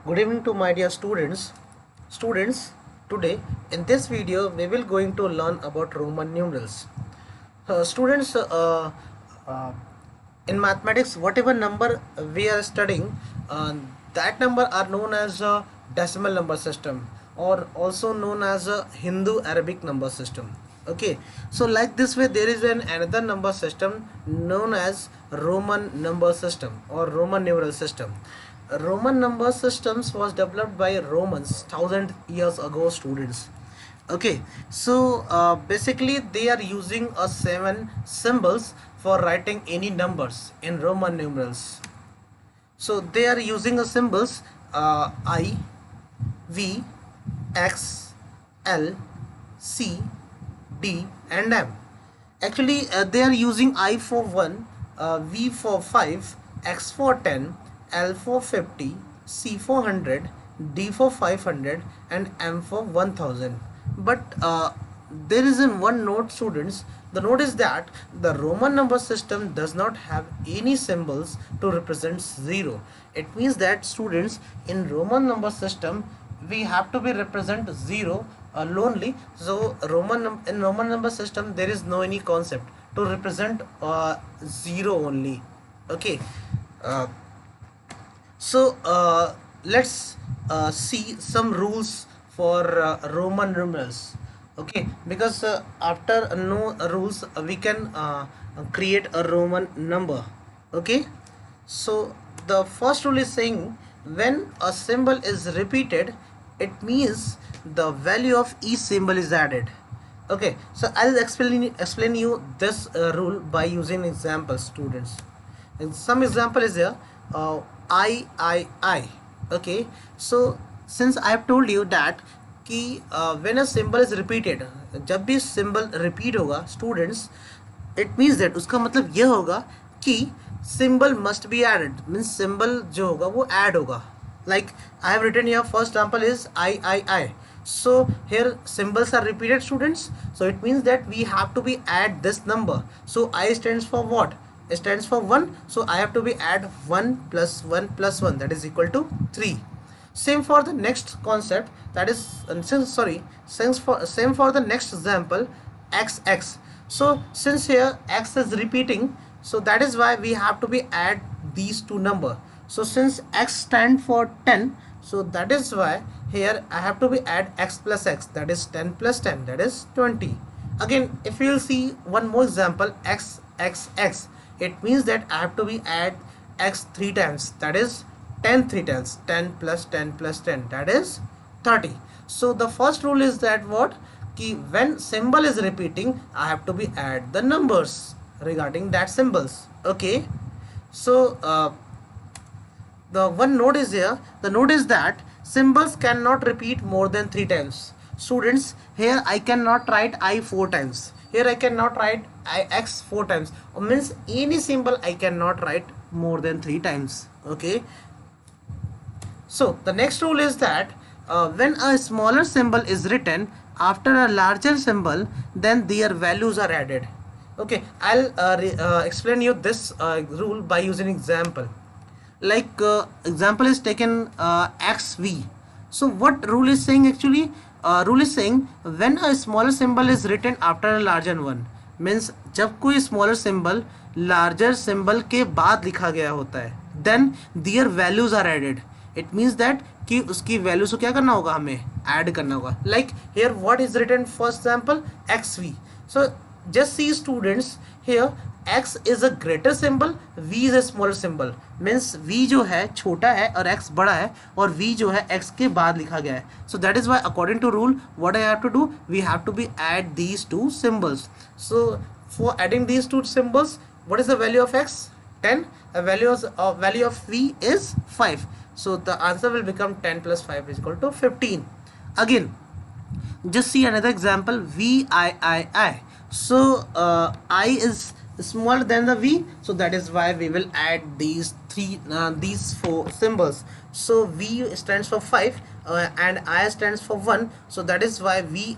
Good evening to my dear students. Students, today in this video we will going to learn about Roman numerals. Students, uh, in mathematics, whatever number we are studying, that number are known as a decimal number system, or also known as a Hindu Arabic number system. Okay, so like this way there is another number system known as Roman number system or Roman numeral system. Roman number systems was developed by Romans 1000 years ago, students. Okay, so basically they are using a 7 symbols for writing any numbers in Roman numerals. So they are using a symbols I, V, X, L, C, D and M. Actually they are using I for 1, V for 5, X for 10, L for 50, C for 100, D for 500 and M for 1000. But there is in one note, students. The note is that the Roman number system does not have any symbols to represent 0. It means that, students, in Roman number system we have to be represent 0 lonely. So in Roman number system there is no any concept to represent 0 only. Okay, uh, so let's see some rules for Roman numerals. Okay, because after no rules we can create a Roman number. Okay, so the first rule is saying when a symbol is repeated, it means the value of each symbol is added. Okay, so I'll explain you this rule by using examples, students. And some example is here, I. Okay, so since I have told you that कि when a symbol is repeated, जब भी symbol repeat होगा, students, it means that उसका मतलब यह होगा कि symbol must be added, means symbol जो होगा वो add होगा. Like I have written here, first example is I. So here symbols are repeated, students. So it means that we have to be add this number. So I stands for what? It stands for 1. So I have to be add 1 plus 1 plus 1, that is equal to 3. Same for the next concept, that is same for the next example, X. So since here X is repeating, so that is why we have to be add these two number. So since X stand for 10, so that is why here I have to be add X plus X, that is 10 plus 10, that is 20. Again, if you will see one more example, X, it means that I have to be add X 3 times, that is 10 3 times, 10 plus 10 plus 10, that is 30. So the first rule is that what, कि when symbol is repeating I have to be add the numbers regarding that symbols. Okay, so the one note is here, the note is that symbols cannot repeat more than 3 times. Students, here I cannot write I 4 times, here I cannot write X 4 times, or means any symbol I cannot write more than 3 times. Okay, so the next rule is that when a smaller symbol is written after a larger symbol, then their values are added. Okay, I'll explain you this rule by using example. Like example is taken XV. So what rule is saying actually? Rule is saying when a smaller symbol is written after a larger one, means जब कोई smaller symbol larger symbol के बाद लिखा गया होता है, then their values are added. It means that कि उसकी values को क्या करना होगा, हमें add करना होगा. Like here what is written for example, XV. So just see, students, here X is a greater symbol, V is a smaller symbol. Means V जो है छोटा है और X बड़ा है, और V जो है X के बाद लिखा गया है. So that is why according to rule what I have to do, we have to be add these two symbols. So for adding these two symbols, what is the value of X? 10. A value of V is 5. So the answer will become 10 plus 5 is equal to 15. Again, just see another example, VII. So I is smaller than the V, so that is why we will add these four symbols. So V stands for 5 and I stands for 1, so that is why VII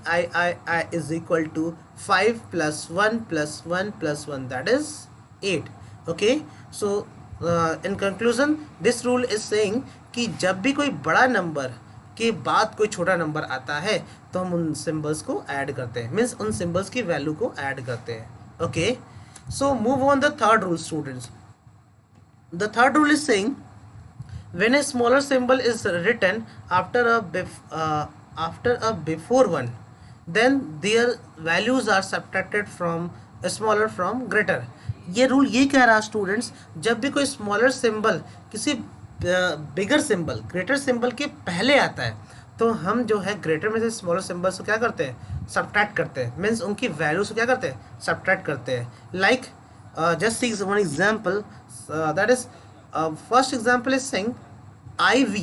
is equal to 5 plus 1 plus 1 plus 1, that is 8. Okay, so in conclusion, this rule is saying कि जब भी कोई बड़ा number के बाद कोई छोटा number आता है तो हम उन सिंबल्स को ऐड करते हैं, मीन्स उन सिंबल्स की वैल्यू को ऐड करते हैं. Okay, so move on the third rule students. The third rule is saying when a smaller symbol is written after a before one, then their values are subtracted from smaller from greater. ये rule ये कह रहा है students, जब भी कोई smaller symbol किसी बिगर symbol greater symbol के पहले आता है तो हम जो है ग्रेटर में से स्मॉलर सिंबल्स को क्या करते हैं, सब्ट्रैक्ट करते हैं, मीन्स उनकी वैल्यू से क्या करते हैं, सब्ट्रैक्ट करते हैं. Like just see one example, that is first example is saying IV.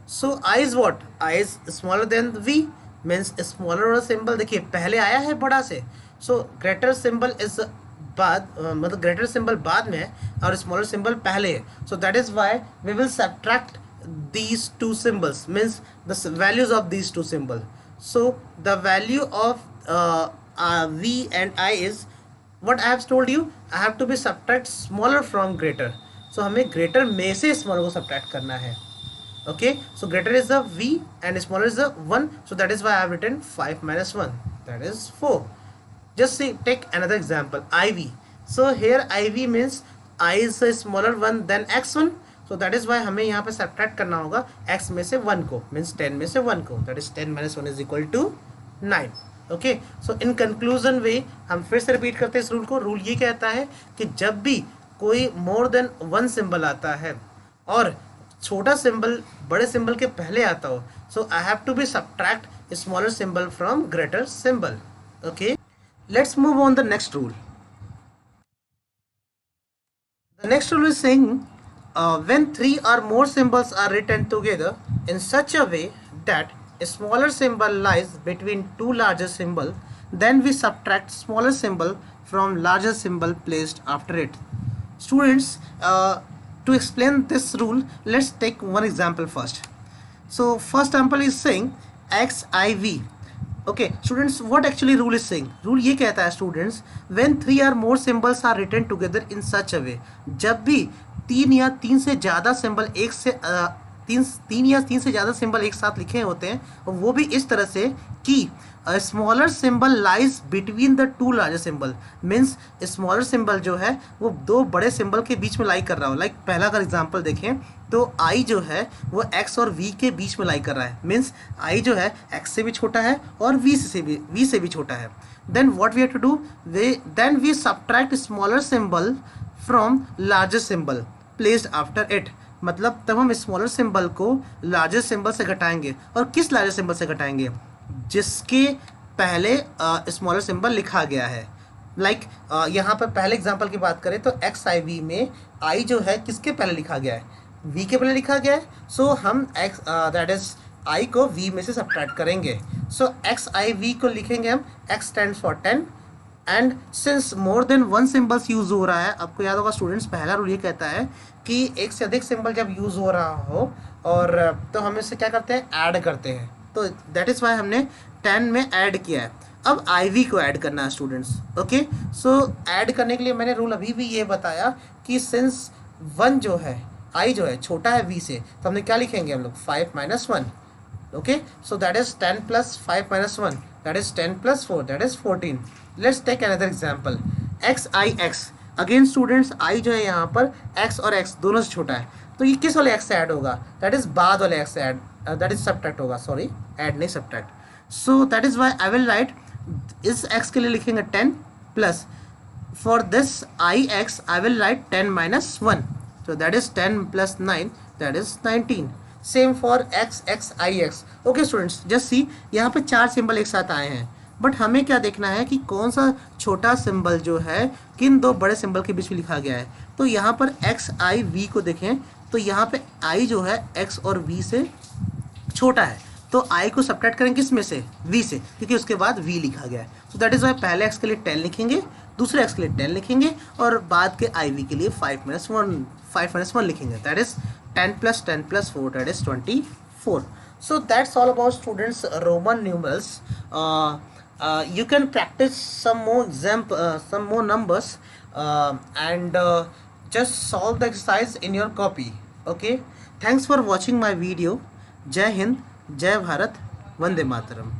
So I is what? I is smaller than V, means smaller वाला symbol देखिए पहले आया है बड़ा से. So greater symbol is बाद मतलब greater symbol बाद में है और smaller symbol पहले है. So that is why we will subtract these two symbols, means the values of these two symbols. So the value of V and I is what I have told you. I have to be subtract smaller from greater. So हमें greater में से smaller को subtract करना है. Okay, so greater is the v and smaller is the 1, so that is why I have written 5 minus 1, that is 4. Just see take another example iv. So here iv means i is the smaller one then x1, so that is why हमें यहाँ पे subtract करना होगा x में से 1 को, means 10 में से 1 को, that is 10 minus 1 is equal to 9. Okay, so in conclusion we हम फिर से रिपीट करते हैं इस रूल को. रूल ये कहता है कि जब भी कोई मोर देन वन सिंबल आता है और छोटा सिंबल बड़े सिंबल के पहले आता हो, so I have to be subtract smaller symbol from greater symbol. Okay, let's move on the next rule. The next rule is saying when 3 or more symbols are written together in such a way that a smaller symbol lies between two larger symbol, then we subtract smaller symbol from larger symbol placed after it. Students, to explain this rule, let's take one example first. So first example is saying xiv. Okay students, what actually rule is saying? Rule ये कहता है students, when 3 or more symbols are written together in such a way, जब भी 3 या 3 से ज़्यादा symbol एक से तीन या 3 से ज़्यादा सिंबल एक साथ लिखे होते हैं, और वो भी इस तरह से कि smaller symbol lies between the two larger symbol, means smaller symbol जो है वो दो बड़े सिंबल के बीच में लाई कर रहा हो. लाइक पहला अगर एग्जांपल देखें तो I जो है वो X और V के बीच में लाई कर रहा है, मीन्स I जो है X से भी छोटा है और V से भी छोटा है. Then what we have to do, then we subtract smaller symbol from larger symbol placed after it. मतलब तब हम स्मॉलर सिंबल को लार्जर सिंबल से घटाएंगे. और किस लार्जर सिंबल से घटाएंगे, जिसके पहले स्मॉलर सिंबल लिखा गया है. लाइक यहाँ पर पहले एग्जांपल की बात करें तो XIV में I जो है किसके पहले लिखा गया है, V के पहले लिखा गया है. सो हम X दैट इज I को V में से सब्ट्रैक्ट करेंगे. सो XIV को लिखेंगे हम, X stands for 10, and since more than one symbols use हो रहा है, आपको याद होगा स्टूडेंट्स पहला रूल ये कहता है कि एक से अधिक सिंबल जब यूज हो रहा हो और तो हम इससे क्या करते हैं, ऐड करते हैं. तो दैट इज़ वाई हमने 10 में ऐड किया है. अब IV को ऐड करना है स्टूडेंट्स. ओके, सो ऐड करने के लिए मैंने रूल अभी भी ये बताया कि सिंस 1 जो है I जो है छोटा है V से, तो हमने क्या लिखेंगे हम लोग, 5 minus 1. Okay, so that is 10 plus 5 minus 1, that is 10 plus 4, that is 14. Let's take another example XIX. Again students I जो है यहाँ पर X और X दोनों से छोटा है, तो ये किस वाले X से ऐड होगा, दैट इज बाद वाले X से ऐड, दैट इज सब्ट्रैक्ट होगा, सॉरी ऐड नहीं subtract. So that is why I will write, इस X के लिए लिखेंगे 10 plus for this IX I will write 10 minus 1, so that is 10 plus 9, that is 19. Same for XXIX. Okay students, just see यहाँ पे 4 symbol एक साथ आए हैं, बट हमें क्या देखना है कि कौन सा छोटा सिंबल जो है किन दो बड़े सिंबल के बीच में लिखा गया है. तो यहाँ पर XIV को देखें तो यहाँ पे I जो है X और V से छोटा है, तो I को सब्ट्रैक्ट करेंगे किस में से, V से, क्योंकि उसके बाद V लिखा गया है. सो दैट इज़ वाई पहले X के लिए 10 लिखेंगे, दूसरे X के लिए 10 लिखेंगे और बाद के IV के लिए 5 minus 1 लिखेंगे. That is 10 plus 10 plus 4, that is 24. So that's all about students Roman numerals. You can practice some more numbers and just solve the exercise in your copy. Okay, thanks for watching my video. जय हिंद, जय भारत, वंदे मातरम।